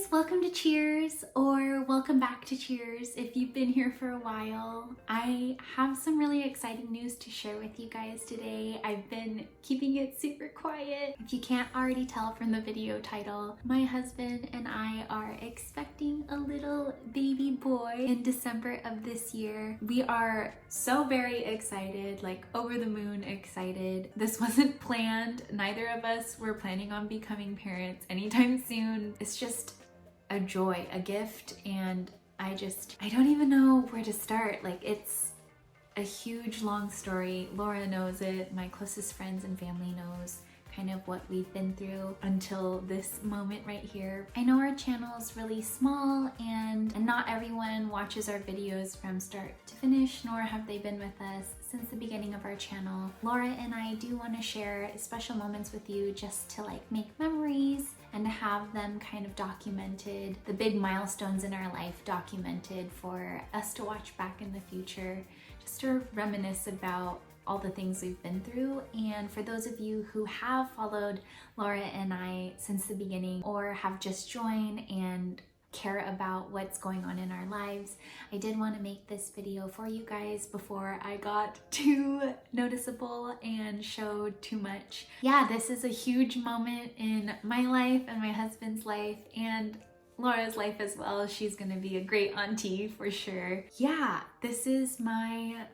welcome to Cheers, or welcome back to Cheers if you've been here for a while. I have some really exciting news to share with you guys today. I've been keeping it super quiet. If you can't already tell from the video title, my husband and I are expecting a little baby boy in December of this year. We are so very excited, like over the moon excited. This wasn't planned. Neither of us were planning on becoming parents anytime soon. It's just a joy, a gift, and I don't even know where to start. Like, it's a huge long story. Laura knows it, my closest friends and family knows kind of what we've been through until this moment right here. I know our channel is really small and not everyone watches our videos from start to finish, nor have they been with us since the beginning of our channel. Laura and I do want to share special moments with you just to like make memories and to have them kind of documented, the big milestones in our life documented for us to watch back in the future, just to reminisce about all the things we've been through. And for those of you who have followed Laura and I since the beginning or have just joined and care about what's going on in our lives, I did want to make this video for you guys before I got too noticeable and showed too much. Yeah, this is a huge moment in my life and my husband's life and Laura's life as well. She's gonna be a great auntie for sure. Yeah, this is my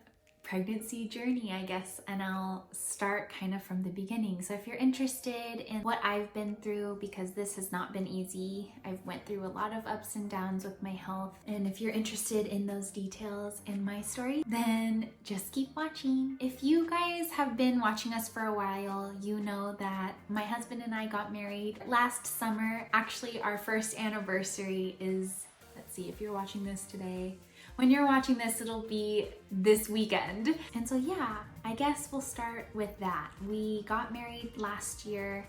pregnancy journey, I guess, and I'll start kind of from the beginning. So if you're interested in what I've been through, because this has not been easy, I've went through a lot of ups and downs with my health, and if you're interested in those details in my story, then just keep watching. If you guys have been watching us for a while, you know that my husband and I got married last summer. Actually, our first anniversary is, let's see, if you're watching this today, when you're watching this, it'll be this weekend. And so yeah, I guess we'll start with that. We got married last year,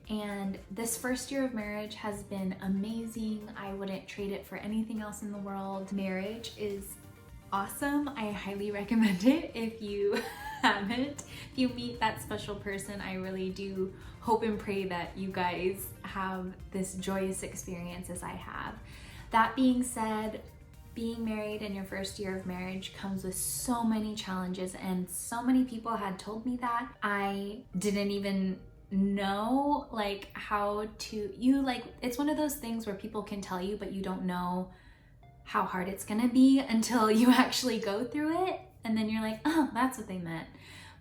and this first year of marriage has been amazing. I wouldn't trade it for anything else in the world. Marriage is awesome. I highly recommend it if you haven't. If you meet that special person, I really do hope and pray that you guys have this joyous experience as I have. That being said, being married in your first year of marriage comes with so many challenges, and so many people had told me that. I didn't even know like how to, it's one of those things where people can tell you, but you don't know how hard it's gonna be until you actually go through it. And then you're like, oh, that's what they meant.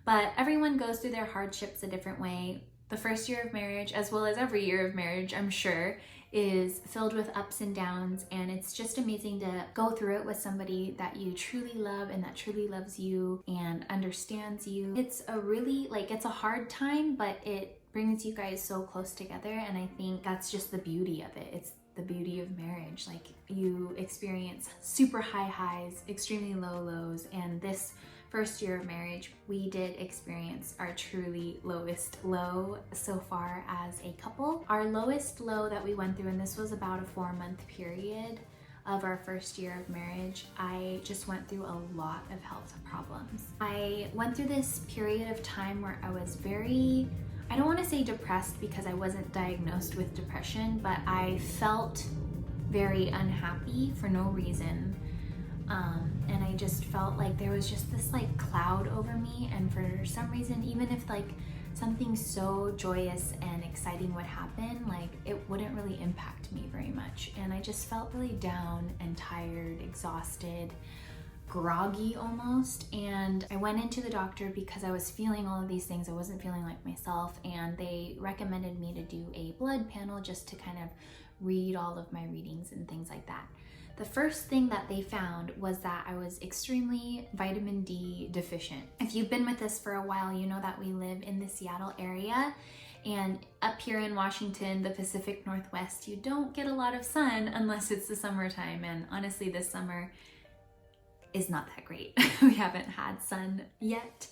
But everyone goes through their hardships a different way. The first year of marriage, as well as every year of marriage, I'm sure, is filled with ups and downs, and it's just amazing to go through it with somebody that you truly love and that truly loves you and understands you. It's a really, it's a hard time, but it brings you guys so close together, and I think that's just the beauty of it. It's the beauty of marriage. Like, you experience super high highs, extremely low lows, and this first year of marriage, we did experience our truly lowest low so far as a couple. Our lowest low that we went through, and this was about a 4-month period of our first year of marriage, I just went through a lot of health problems. I went through this period of time where I was very, I don't want to say depressed because I wasn't diagnosed with depression, but I felt very unhappy for no reason. And I just felt like there was just this like cloud over me, and for some reason, even if like something so joyous and exciting would happen, like it wouldn't really impact me very much. And I just felt really down and tired, exhausted, groggy almost. And I went into the doctor because I was feeling all of these things. I wasn't feeling like myself, and they recommended me to do a blood panel just to kind of read all of my readings and things like that. The first thing that they found was that I was extremely vitamin D deficient. If you've been with us for a while, you know that we live in the Seattle area, and up here in Washington, the Pacific Northwest, you don't get a lot of sun unless it's the summertime, and honestly, this summer is not that great. We haven't had sun yet,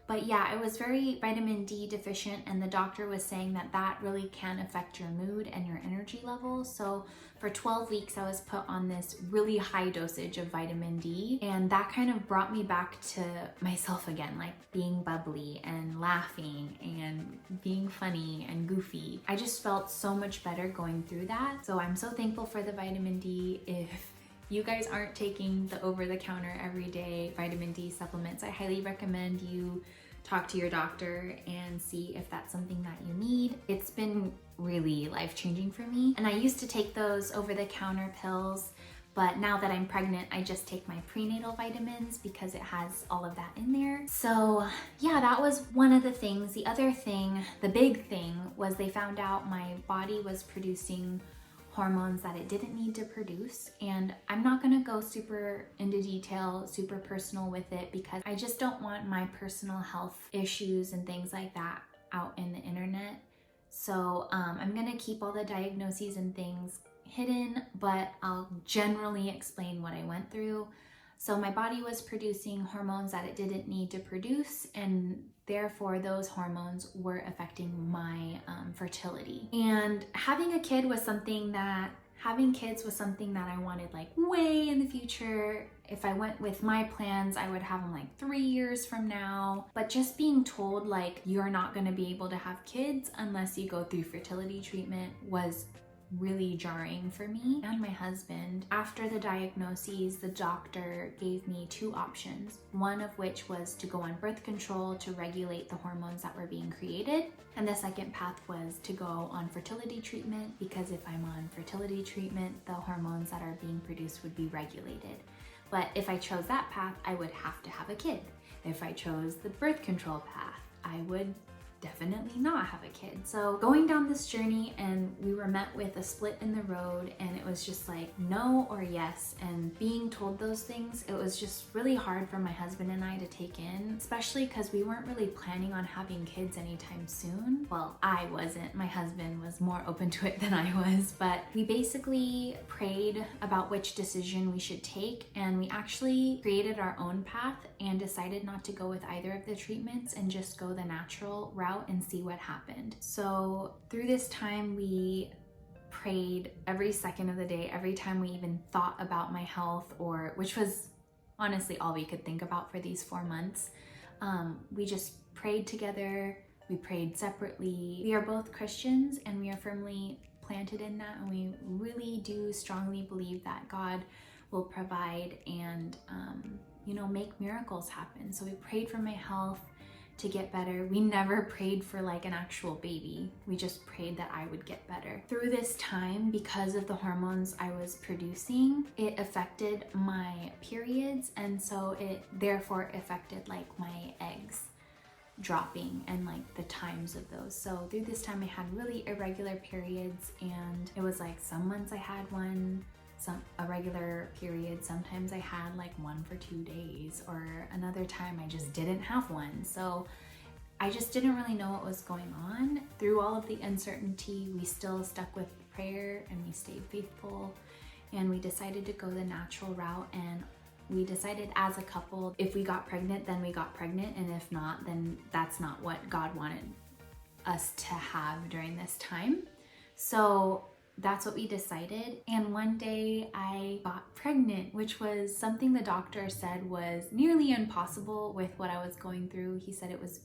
But yeah, I was very vitamin D deficient, and the doctor was saying that that really can affect your mood and your energy levels. So for 12 weeks, I was put on this really high dosage of vitamin D, and that kind of brought me back to myself again, like being bubbly and laughing and being funny and goofy. I just felt so much better going through that. So I'm so thankful for the vitamin D. If you guys aren't taking the over-the-counter everyday vitamin D supplements, I highly recommend you talk to your doctor and see if that's something that you need. It's been really life-changing for me. And I used to take those over-the-counter pills, but now that I'm pregnant, I just take my prenatal vitamins because it has all of that in there. So yeah, that was one of the things. The other thing, the big thing, was they found out my body was producing hormones that it didn't need to produce. And I'm not gonna go super into detail, super personal with it, because I just don't want my personal health issues and things like that out in the internet. So I'm gonna keep all the diagnoses and things hidden, but I'll generally explain what I went through. So my body was producing hormones that it didn't need to produce, and therefore those hormones were affecting my fertility. And having kids was something that I wanted like way in the future. If I went with my plans, I would have them like 3 years from now. But just being told like you're not gonna be able to have kids unless you go through fertility treatment was really jarring for me and my husband. After the diagnoses, the doctor gave me 2 options, one of which was to go on birth control to regulate the hormones that were being created, and the second path was to go on fertility treatment, because if I'm on fertility treatment, the hormones that are being produced would be regulated. But if I chose that path, I would have to have a kid. If I chose the birth control path, I would definitely not have a kid. So going down this journey, and we were met with a split in the road, and it was just like no or yes. And being told those things, it was just really hard for my husband and I to take in, especially because we weren't really planning on having kids anytime soon. Well, I wasn't. My husband was more open to it than I was, but we basically prayed about which decision we should take, and we actually created our own path and decided not to go with either of the treatments and just go the natural route and see what happened. So through this time, we prayed every second of the day, every time we even thought about my health, or which was honestly all we could think about for these 4 months. We just prayed together. We prayed separately. We are both Christians, and we are firmly planted in that, and we really do strongly believe that God will provide and make miracles happen. So we prayed for my health to get better. We never prayed for like an actual baby. We just prayed that I would get better. Through this time, because of the hormones I was producing, it affected my periods, and so it therefore affected like my eggs dropping and like the times of those. So through this time, I had really irregular periods, and it was like some months I had a regular period. Sometimes I had like one for 2 days, or another time I just didn't have one. So I just didn't really know what was going on. Through all of the uncertainty, we still stuck with prayer, and we stayed faithful, and we decided to go the natural route. And we decided as a couple, if we got pregnant, then we got pregnant, and if not, then that's not what God wanted us to have during this time. So that's what we decided. And one day I got pregnant, which was something the doctor said was nearly impossible with what I was going through. He said it was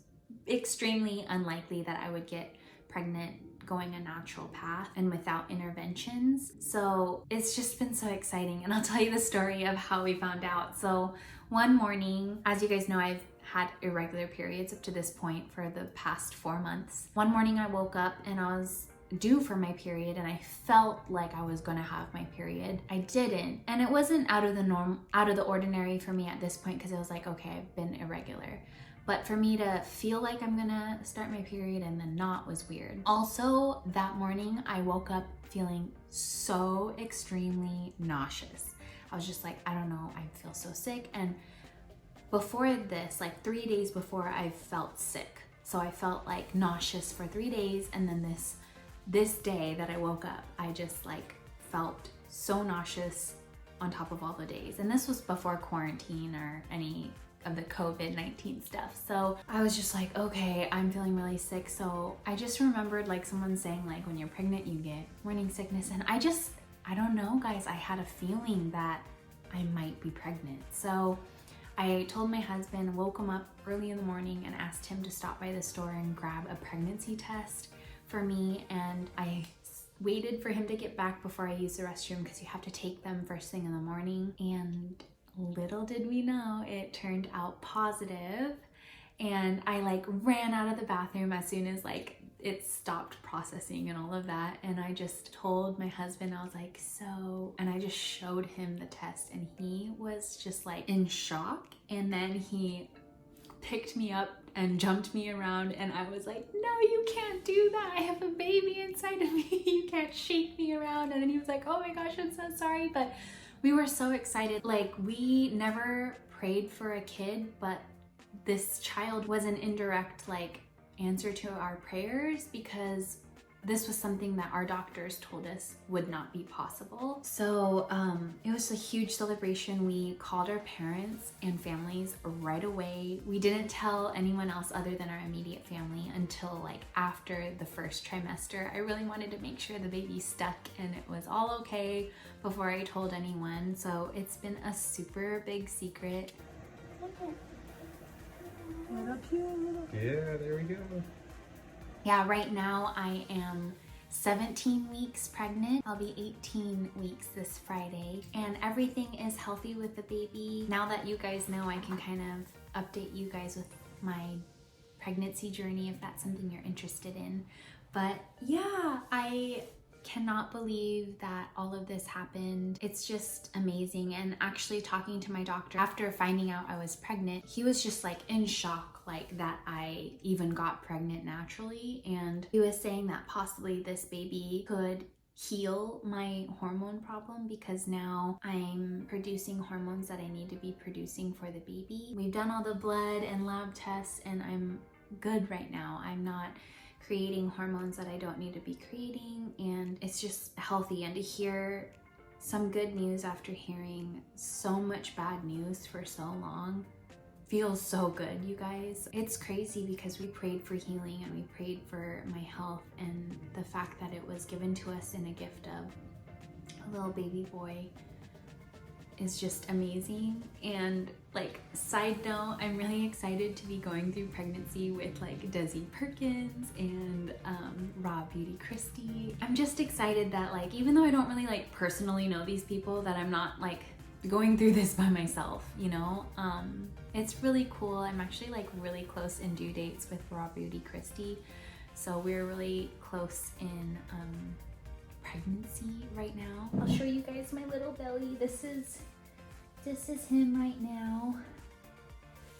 extremely unlikely that I would get pregnant going a natural path and without interventions. So it's just been so exciting, and I'll tell you the story of how we found out. So one morning, as you guys know, I've had irregular periods up to this point for the past 4 months. One morning I woke up and I was due for my period, and I felt like I was gonna have my period. I didn't, and it wasn't out of the ordinary for me at this point, because it was like, okay, I've been irregular. But for me to feel like I'm gonna start my period and then not was weird. Also, that morning I woke up feeling so extremely nauseous. I was just like, I don't know, I feel so sick. And before this, like 3 days before, I felt sick. So I felt like nauseous for 3 days, and then this day that I woke up, I just like felt so nauseous on top of all the days. And this was before quarantine or any of the COVID-19 stuff. So I was just like, okay, I'm feeling really sick. So I just remembered like someone saying like when you're pregnant you get morning sickness, and I don't know guys, I had a feeling that I might be pregnant. So I told my husband, woke him up early in the morning and asked him to stop by the store and grab a pregnancy test for me, and I waited for him to get back before I used the restroom because you have to take them first thing in the morning. And little did we know, it turned out positive. And I like ran out of the bathroom as soon as like it stopped processing and all of that. And I just told my husband, I was like, so, and I just showed him the test and he was just like in shock. And then he picked me up and jumped me around, and I was like, no, you can't do that. I have a baby inside of me. You can't shake me around. And then he was like, oh my gosh, I'm so sorry. But we were so excited. Like, we never prayed for a kid, but this child was an indirect like answer to our prayers, because this was something that our doctors told us would not be possible. So it was a huge celebration. We called our parents and families right away. We didn't tell anyone else other than our immediate family until like after the first trimester. I really wanted to make sure the baby stuck and it was all okay before I told anyone. So it's been a super big secret. Yeah, there we go. Yeah, right now I am 17 weeks pregnant. I'll be 18 weeks this Friday, and everything is healthy with the baby. Now that you guys know, I can kind of update you guys with my pregnancy journey if that's something you're interested in. But yeah, I cannot believe that all of this happened. It's just amazing. And actually talking to my doctor after finding out I was pregnant, he was just like in shock, like that I even got pregnant naturally. And he was saying that possibly this baby could heal my hormone problem, because now I'm producing hormones that I need to be producing for the baby. We've done all the blood and lab tests and I'm good right now. I'm not creating hormones that I don't need to be creating, and it's just healthy. And to hear some good news after hearing so much bad news for so long feels so good, you guys. It's crazy because we prayed for healing and we prayed for my health, and the fact that it was given to us in a gift of a little baby boy is just amazing. And like, side note, I'm really excited to be going through pregnancy with like Desi Perkins and Raw Beauty Christy. I'm just excited that like, even though I don't really like personally know these people, that I'm not like going through this by myself, you know? It's really cool. I'm actually like really close in due dates with Raw Beauty Christy. So we're really close in pregnancy right now. I'll show you guys my little belly. This is him right now.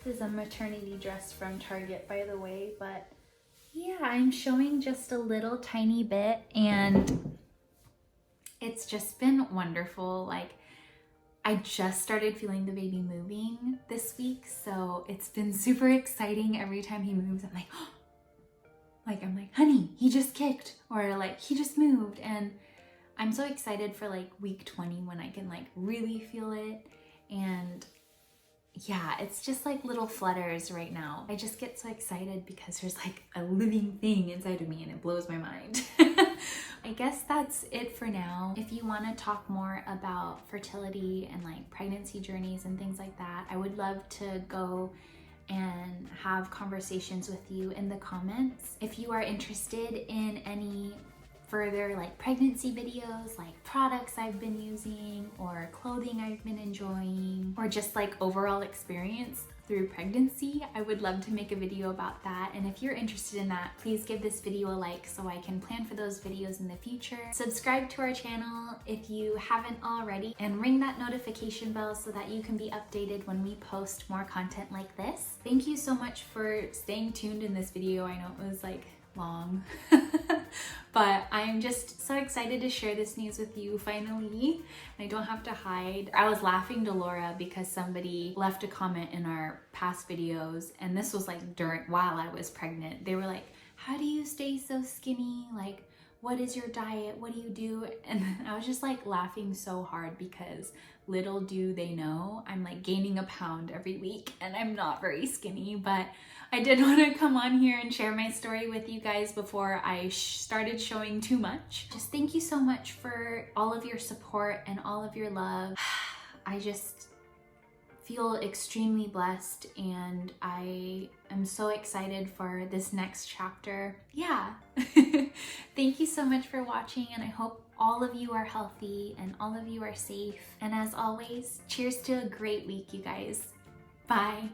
This is a maternity dress from Target, by the way, but yeah, I'm showing just a little tiny bit, and it's just been wonderful. Like, I just started feeling the baby moving this week, so it's been super exciting. Every time he moves, I'm like, oh, I'm like, honey, he just kicked, or like, he just moved. And I'm so excited for like week 20 when I can like really feel it. And yeah, it's just like little flutters right now. I just get so excited because there's like a living thing inside of me and it blows my mind. I guess that's it for now. If you want to talk more about fertility and like pregnancy journeys and things like that, I would love to go and have conversations with you in the comments. If you are interested in any further like pregnancy videos, like products I've been using or clothing I've been enjoying, or just like overall experience through pregnancy, I would love to make a video about that. And if you're interested in that, please give this video a like so I can plan for those videos in the future. Subscribe to our channel if you haven't already, and ring that notification bell so that you can be updated when we post more content like this. Thank you so much for staying tuned in this video. I know it was like long, but I'm just so excited to share this news with you finally. I don't have to hide. I was laughing to Laura because somebody left a comment in our past videos, and this was like while I was pregnant. They were like, how do you stay so skinny? Like, what is your diet? What do you do? And I was just like laughing so hard because little do they know I'm like gaining a pound every week and I'm not very skinny. But I did want to come on here and share my story with you guys before I started showing too much. Just thank you so much for all of your support and all of your love. I just feel extremely blessed and I am so excited for this next chapter. Yeah. Thank you so much for watching, and I hope all of you are healthy and all of you are safe. And as always, cheers to a great week, you guys. Bye.